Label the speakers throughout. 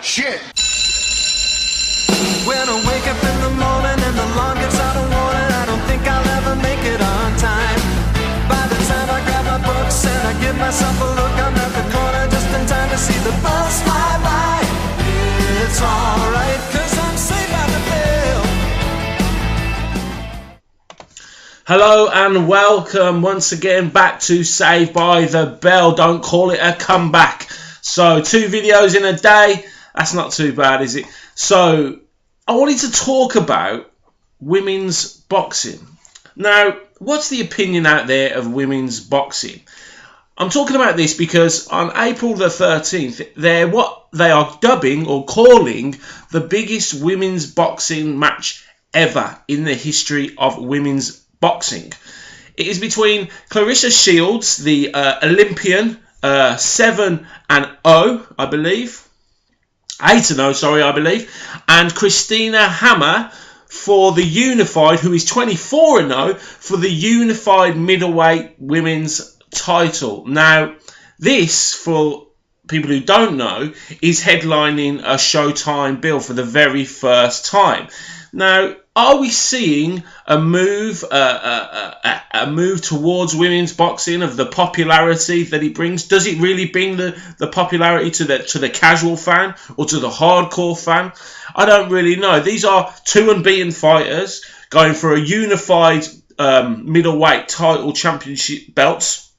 Speaker 1: shit.
Speaker 2: When I wake up in the morning and the alarm gives out a warning, I don't think I'll ever make it on time. By the time I grab my books and I give myself a look, I'm at the corner just in time to see the bus fly by. It's alright, 'cause I'm safe by the bell.
Speaker 3: Hello and welcome once again back to Saved by the Bell. Don't call it a comeback. So 2 videos in a day, that's not too bad, is it? So I wanted to talk about women's boxing. Now, what's the opinion out there of women's boxing? I'm talking about this because on April the 13th, they're what they are dubbing or calling the biggest women's boxing match ever in the history of women's boxing. It is between Clarissa Shields, the Olympian, 7-0, I believe. 8-0, sorry, I believe. And Christina Hammer for the unified, who is 24-0, for the unified middleweight women's title. Now, this, for people who don't know, is headlining a Showtime bill for the very first time. Now, are we seeing a move towards women's boxing, of the popularity that it brings? Does it really bring the popularity to the casual fan or to the hardcore fan? I don't really know. These are 2 unbeaten fighters going for a unified middleweight title championship belts.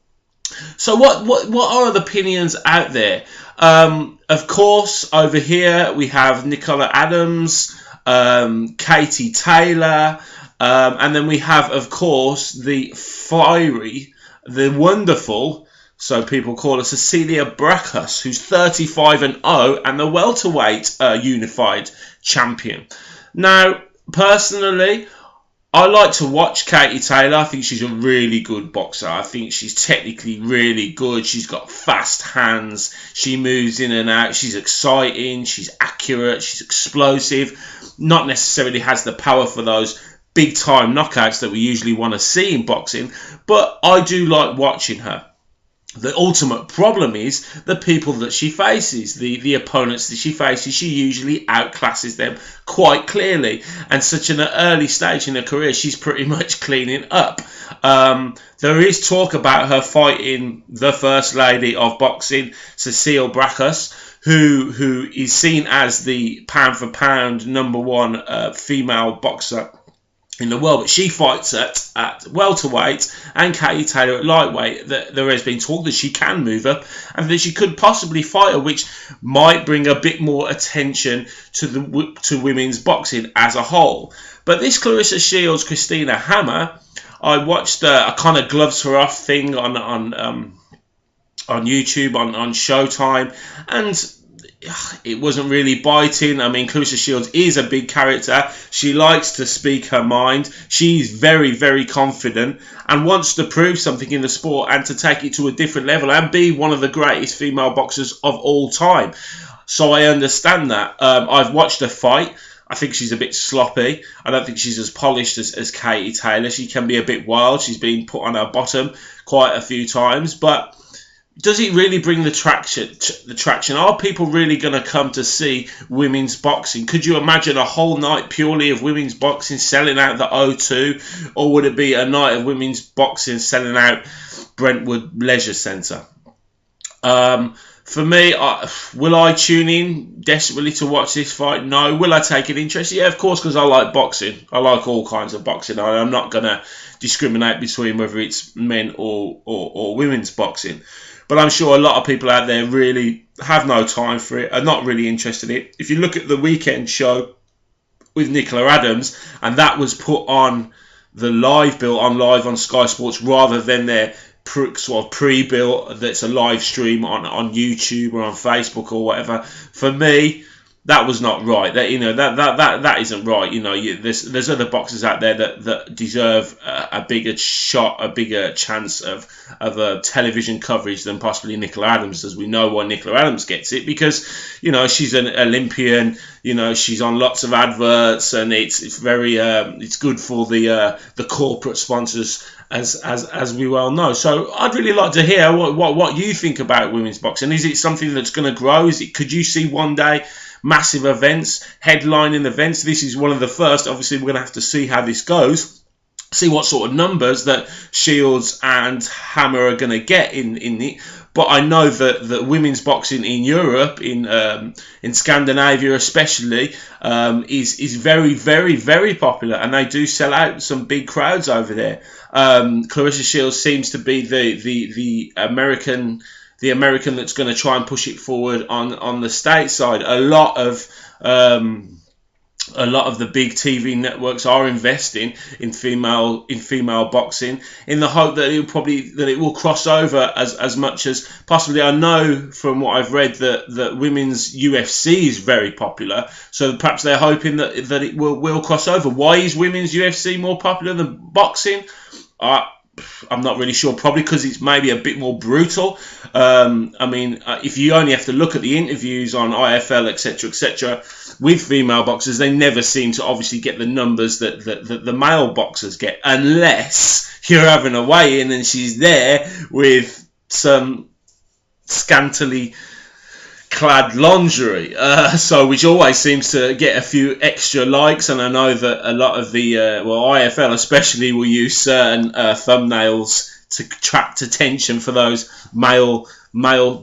Speaker 3: So what are the opinions out there? Of course, over here we have Nicola Adams, Katie Taylor, and then we have, of course, the fiery, the wonderful, so people call her, Cecilia Brækhus, who's 35-0 and the welterweight unified champion. Now, personally, I like to watch Katie Taylor. I think she's a really good boxer. I think she's technically really good. She's got fast hands. She moves in and out. She's exciting. She's accurate. She's explosive. Not necessarily has the power for those big time knockouts that we usually want to see in boxing, but I do like watching her. The ultimate problem is the people that she faces, the opponents that she faces. She usually outclasses them quite clearly, and such an early stage in her career, she's pretty much cleaning up. There is talk about her fighting the First Lady of Boxing, Cecilia Brækhus, who is seen as the pound for pound #1 female boxer in the world, but she fights at welterweight, and Katie Taylor at lightweight. There has been talk that she can move up and that she could possibly fight her, which might bring a bit more attention to women's boxing as a whole. But this Clarissa Shields, Christina Hammer, I watched a kind of gloves her off thing on YouTube, on Showtime, and it wasn't really biting. I mean, Clarissa Shields is a big character. She likes to speak her mind. She's very, very confident and wants to prove something in the sport and to take it to a different level and be one of the greatest female boxers of all time. So I understand that. I've watched her fight. I think she's a bit sloppy. I don't think she's as polished as Katie Taylor. She can be a bit wild. She's been put on her bottom quite a few times, but does it really bring the traction? Are people really going to come to see women's boxing? Could you imagine a whole night purely of women's boxing selling out the O2? Or would it be a night of women's boxing selling out Brentwood Leisure Centre? For me, will I tune in desperately to watch this fight? No. Will I take an interest? Yeah, of course, because I like boxing. I like all kinds of boxing. I'm not going to discriminate between whether it's men or women's boxing. But I'm sure a lot of people out there really have no time for it, are not really interested in it. If you look at the weekend show with Nicola Adams, and that was put on the live bill on Sky Sports rather than their sort of pre-bill that's a live stream on YouTube or on Facebook or whatever. For me, that was not right. That that isn't right. There's other boxers out there that deserve a bigger shot, a bigger chance of a television coverage than possibly Nicola Adams. As we know why Nicola Adams gets it, because she's an Olympian. She's on lots of adverts, and it's very it's good for the corporate sponsors, as we well know. So I'd really like to hear what you think about women's boxing. Is it something that's going to grow? Could you see one day massive events, headlining events. This is one of the first. Obviously, we're going to have to see how this goes. See what sort of numbers that Shields and Hammer are going to get in it. But I know that women's boxing in Europe, in Scandinavia especially, is very, very, very popular, and they do sell out some big crowds over there. Clarissa Shields seems to be the American that's going to try and push it forward on the stateside. A lot of the big TV networks are investing in female boxing in the hope that it will cross over as much as possibly. I know from what I've read that women's UFC is very popular, so perhaps they're hoping that it will cross over. Why is women's UFC more popular than boxing? I'm not really sure. Probably because it's maybe a bit more brutal. If you only have to look at the interviews on IFL, etc., with female boxers, they never seem to obviously get the numbers that the male boxers get, unless you're having a weigh-in and she's there with some scantily clad lingerie, which always seems to get a few extra likes. And I know that a lot of the IFL especially will use certain thumbnails to attract attention for those male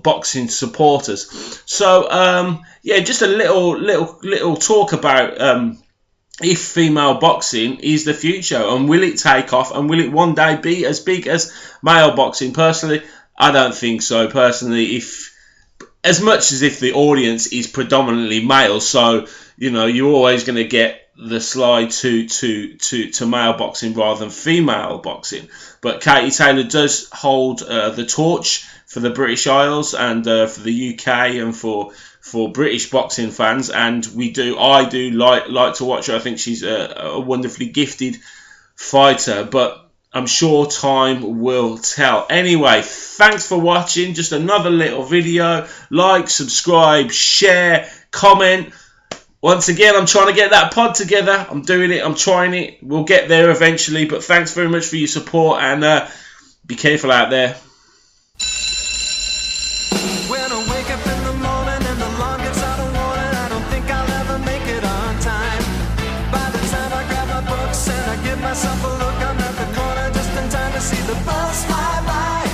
Speaker 3: boxing supporters. So just a little talk about if female boxing is the future, and will it take off, and will it one day be as big as male boxing? Personally, I don't think so. Personally, as much as if the audience is predominantly male, so you're always going to get the slide to male boxing rather than female boxing. But Katie Taylor does hold the torch for the British Isles and for the UK and for British boxing fans, and I do like to watch her. I think she's a wonderfully gifted fighter, but I'm sure time will tell. Anyway, thanks for watching. Just another little video. Like, subscribe, share, comment. Once again, I'm trying to get that pod together. I'm doing it. I'm trying it. We'll get there eventually. But thanks very much for your support, and be careful out there.
Speaker 2: When I wake up in the morning and the alarm gets out of warning, I don't think I'll ever make it on time. By the time I grab my books and I give myself a look, I'm at the corner just in time to see the bus fly by.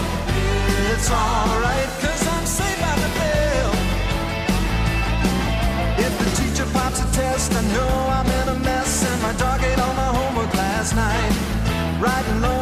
Speaker 2: It's alright, 'cause I'm safe out the fail. If the teacher pops a test, I know I'm in a mess, and my dog ate all my homework last night. Riding low